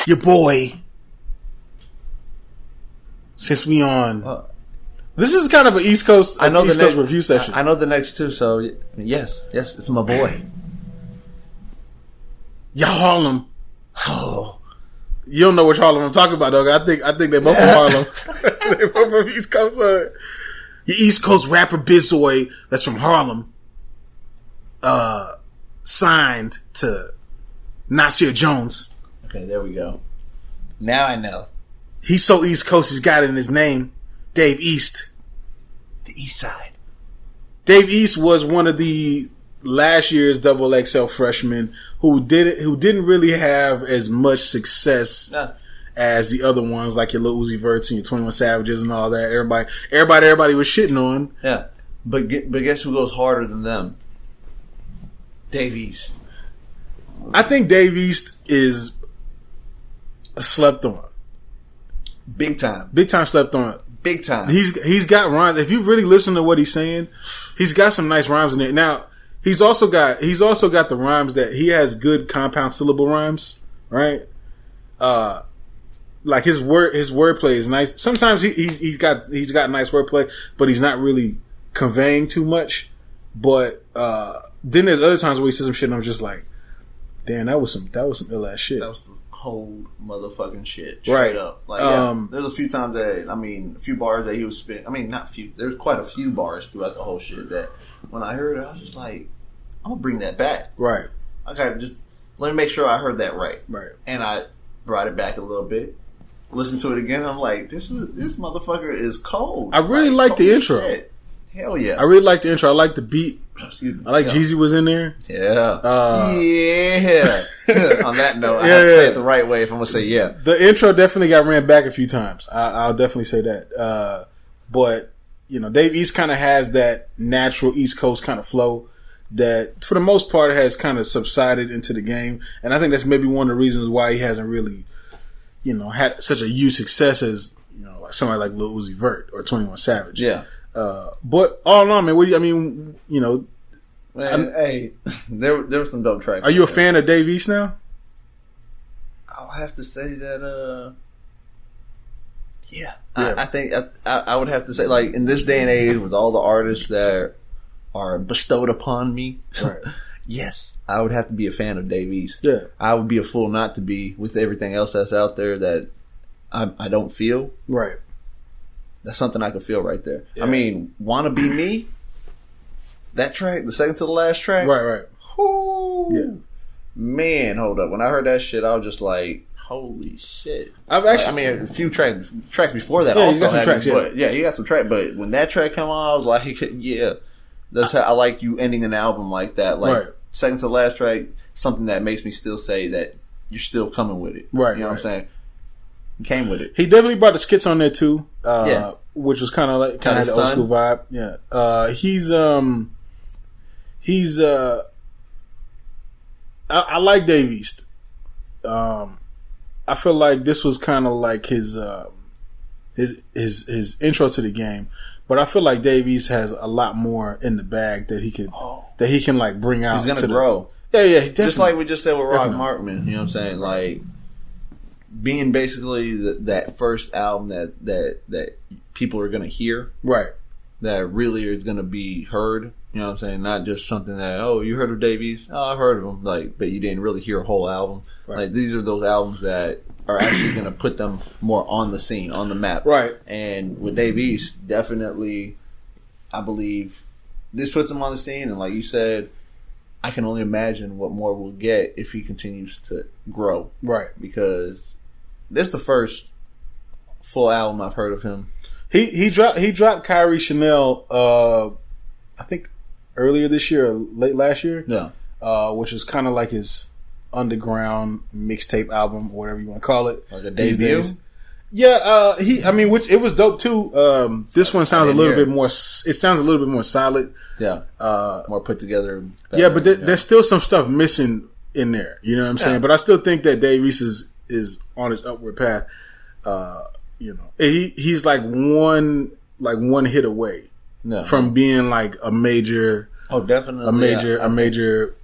Your boy. Since we on, this is kind of an East Coast. I know East Coast review session. I know the next two, so yes, it's my boy. Y'all Harlem. Oh, you don't know which Harlem I'm talking about, dog. I think they both from Harlem. They both from East Coast. Your East Coast rapper Bizoy, that's from Harlem, signed to Nasir Jones. Okay, there we go. Now I know. He's so East Coast, he's got it in his name. Dave East. The East Side. Dave East was one of the last year's Double XL freshmen who didn't really have as much success as the other ones, like your Lil Uzi Verts and your 21 Savages and all that. Everybody was shitting on. Yeah. But guess who goes harder than them? Dave East. I think Dave East is slept on. Big time slept on. Big time. He's got rhymes. If you really listen to what he's saying, he's got some nice rhymes in there. Now he's also got the rhymes that he has good compound syllable rhymes, right? Like his wordplay is nice. Sometimes he's got nice wordplay, but he's not really conveying too much. But then there's other times where he says some shit and I'm just like, damn, that was some ill ass shit. That was some cold motherfucking shit. Straight up. Like, there's a few times that, a few bars that he was spitting. I mean, not few. There's quite a few bars throughout the whole shit that when I heard it, I was just like, I'm going to bring that back. Right. I got to just, let me make sure I heard that right. Right. And I brought it back a little bit. Listened to it again. I'm like, this motherfucker is cold. I really like the intro. Shit. Hell yeah. I really like the intro. I like the beat. Excuse me. I like Jeezy was in there. Yeah. Yeah. On that note, I have to say it the right way if I'm going to say yeah. The intro definitely got ran back a few times. I'll definitely say that. But, Dave East kind of has that natural East Coast kind of flow that, for the most part, has kind of subsided into the game. And I think that's maybe one of the reasons why he hasn't really, had such a huge success as, like somebody like Lil Uzi Vert or 21 Savage. Yeah. But all in all, man, Man, hey, there were some dope tracks. Are you a fan of Dave East now? I'll have to say that, yeah. I think I would have to say, like, in this day and age, with all the artists that are bestowed upon me, right. Yes, I would have to be a fan of Dave East. Yeah. I would be a fool not to be with everything else that's out there that I don't feel. Right. That's something I can feel right there. Yeah. I mean, Wanna Be Me? That track, the second to the last track? Right. Whoo. Yeah. Man, hold up. When I heard that shit, I was just like, holy shit. I've actually... a few tracks before that also you got some tracks, you got some tracks. But when that track came on, I was like, yeah. That's how I like you ending an album like that. Like, right. Second to the last track, something that makes me still say that you're still coming with it. Right. You know what I'm saying? You came with it. He definitely brought the skits on there too. Which was kind of like the old school vibe. Yeah. I like Dave East. I feel like this was kind of like his intro to the game, but I feel like Dave East has a lot more in the bag that he can like bring out. He's gonna grow. Yeah, just like we just said with Rock Markman. You know what I'm saying? Like being basically that first album that people are gonna hear, right? That really is gonna be heard. You know what I'm saying? Not just something that, oh, you heard of Dave East? Oh, I've heard of him. Like, but you didn't really hear a whole album. Right. Like, these are those albums that are actually going to put them more on the scene, on the map. Right. And with Dave East, definitely, I believe this puts him on the scene. And like you said, I can only imagine what more we'll get if he continues to grow. Right. Because this is the first full album I've heard of him. He dropped Kyrie Chanel, I think, earlier this year or late last year. Yeah. Which is kind of like his underground mixtape album, or whatever you want to call it. Like a debut? Yeah, which it was dope too. This one sounds a little bit more, it sounds a little bit more solid. Yeah. More put together. Better, yeah, but there's still some stuff missing in there. You know what I'm saying? But I still think that Dave East is on his upward path. He's like one hit away from being like a major. Oh, definitely a major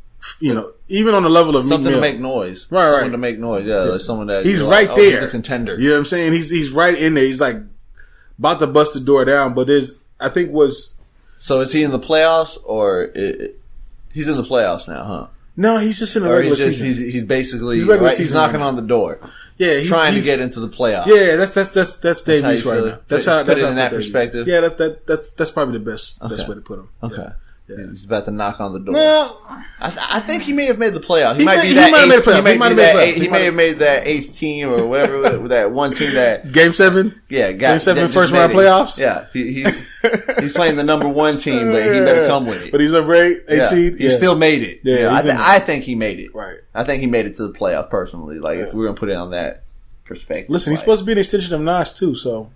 even on the level of something to make noise, someone to make noise. Yeah, like someone that he's right there. He's a contender. You know what I'm saying? He's right in there. He's like about to bust the door down. But so is he in the playoffs or he's in the playoffs now? Huh? No, he's just in the regular season. He's basically he's knocking on the door. Yeah, he's trying to get into the playoffs. Yeah, that's Dave East right now. That's how put it in that perspective. Yeah, that's probably the best way to put him. Okay. Yeah. He's about to knock on the door. No, I think he may have made the playoff. He may have made that eighth team or whatever that one team that Game 7. Yeah, Game 7 first round playoffs. Yeah, he's playing the number 1 team, but he better come with it. But he's number 8 seed. He still made it. Yeah, I think he made it. Right. I think he made it to the playoff personally. Like if we're gonna put it on that perspective. Listen, he's supposed to be an extension of Nas too, so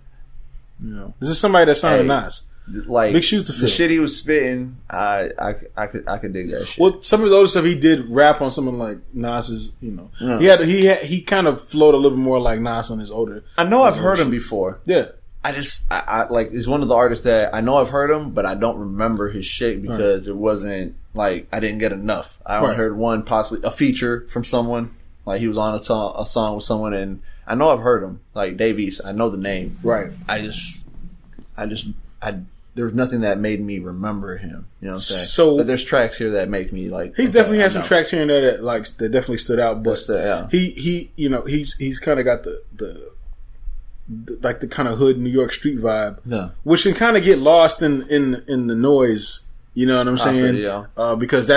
this is somebody that signed Nas. Like big shoes to fill. The shit he was spitting, I could dig that shit. Well, some of his older stuff he did rap on someone like Nas's. He kind of flowed a little bit more like Nas on his older. I know I've heard him before. Yeah, I like he's one of the artists that I know I've heard him, but I don't remember his shit because it wasn't like I didn't get enough. I only heard one, possibly a feature from someone. Like he was on a song with someone, and I know I've heard him. Like Dave East, I know the name. Right. There's nothing that made me remember him. You know what I'm saying? So, but there's tracks here that make me like. He's definitely had some tracks here and there that definitely stood out. But he he's kind of got the kind of hood New York street vibe, which can kind of get lost in the noise. You know what I'm saying? Because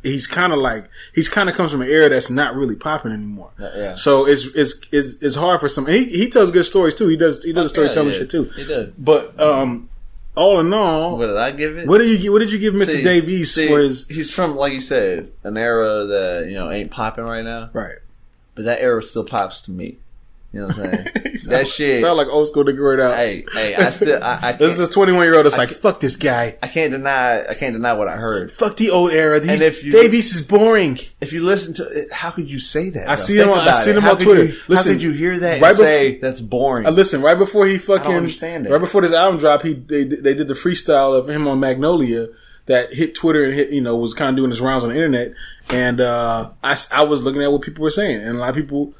he's kind of comes from an era that's not really popping anymore. Yeah. So it's hard for some. He tells good stories too. He does storytelling shit too. He did. But all in all, what did I give it? What did you give Mr. Dave East for his? He's from, like you said, an era that ain't popping right now. Right. But that era still pops to me. You know what I'm saying? That shit sound like old school nigga right out. Hey, I this is a 21-year-old that's like, fuck this guy. I can't deny what I heard. Fuck the old era. Dave East is boring. If you listen to it, how could you say that? I see him on Twitter. How could you hear that and say that's boring? Listen, right before he fucking, I don't understand it. Right before this album drop, they did the freestyle of him on Magnolia that hit Twitter and was kind of doing his rounds on the internet. And I was looking at what people were saying, and a lot of people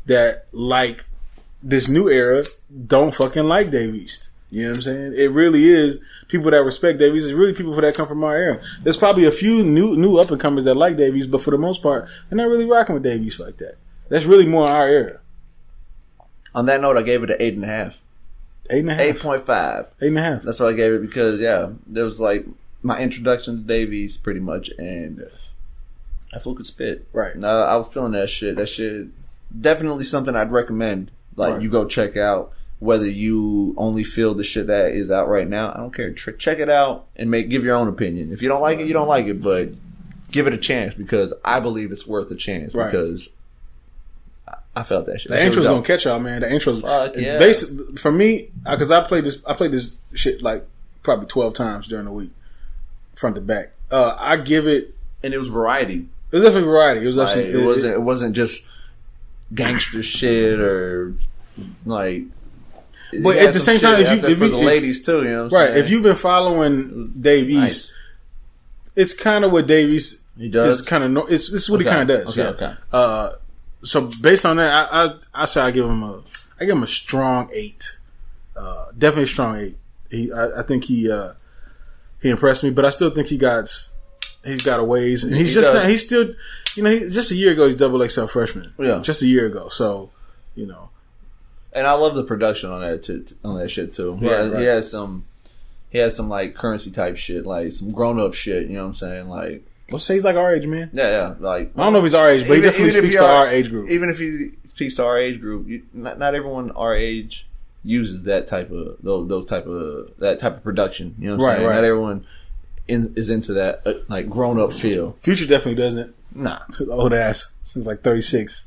that like this new era don't fucking like Dave East. You know what I'm saying? It really is people that respect Dave East. It's really people that come from our era. There's probably a few new up and comers that like Dave East, but for the most part, they're not really rocking with Dave East like that. That's really more our era. On that note, I gave it an 8.5. 8.5. 8.5. That's what I gave it because there was like my introduction to Dave East pretty much, and I feel could spit. Right. No, I was feeling that shit. That shit definitely something I'd recommend. Like you go check out, whether you only feel the shit that is out right now. I don't care. Check it out and give your own opinion. If you don't like it, you don't like it, but give it a chance because I believe it's worth a chance because I felt that shit. The intro's gonna catch y'all, man. The intro's for me because I played this shit like probably 12 times during the week, front to back. I give it, and it was variety. It was definitely variety. It was actually it wasn't just gangster shit or like. But at the same time, if for the ladies too, you know, what I'm saying? If you've been following Dave East, it's kind of what Dave East does. It's kind of it's what he kind of does. Okay. So based on that, I say I give him a strong 8. Definitely a strong 8. I think he impressed me, but I still think he's got a ways, and he's still just a year ago he's double XL freshman. Yeah, just a year ago. So and I love the production on that shit too. He had some like currency type shit, like some grown up shit. You know what I'm saying? Like, let's say he's like our age, man. Yeah. Like, I don't know if he's our age, but he definitely speaks to our age group. Even if he speaks to our age group, not everyone our age uses that type of that type of production. You know what I'm saying? Right. Not everyone is into that like grown up feel. Future definitely doesn't. Nah, old ass since like 36.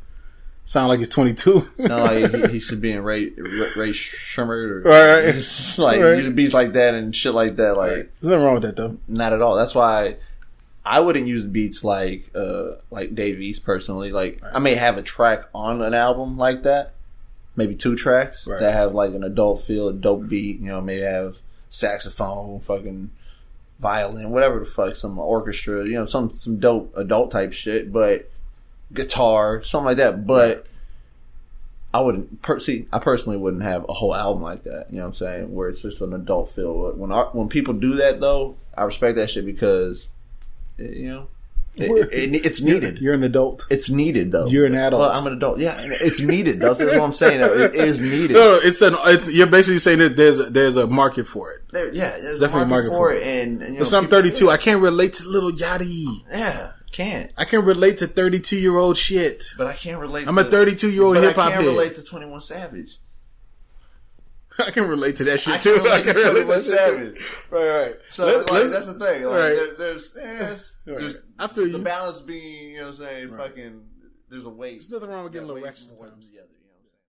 Sound like he's 22. Sound like he should be in Ray Shermer. Right. Like beats like that and shit like that. Like there's nothing wrong with that though. Not at all. That's why I wouldn't use beats like Dave East personally. Like I may have a track on an album like that, maybe 2 tracks that have like an adult feel, a dope beat. Maybe have saxophone, fucking violin, whatever the fuck, some orchestra, you know, some dope adult type shit, but guitar, something like that. But I wouldn't I personally wouldn't have a whole album like that. You know what I'm saying? Where it's just an adult feel. When people do that though, I respect that shit because you know. It's needed. You're an adult. It's needed though. You're an adult. Well, I'm an adult. Yeah, it's needed. That's what I'm saying. It is needed. No, you're basically saying that there's a market for it. There's definitely a market for it. And you know, I'm 32. I can't relate to Lil Yachty. Yeah, can't. I can relate to 32-year-old shit. But I can't relate. I'm a 32-year-old hip hop head. I can't relate to 21 Savage. I can relate to that shit too. I can relate to 21 Savage. Right. So that's the thing. Like, right. There's I feel you. The balance being, you know what I'm saying, fucking, there's a weight. There's nothing wrong with getting a little extra sometimes. The other.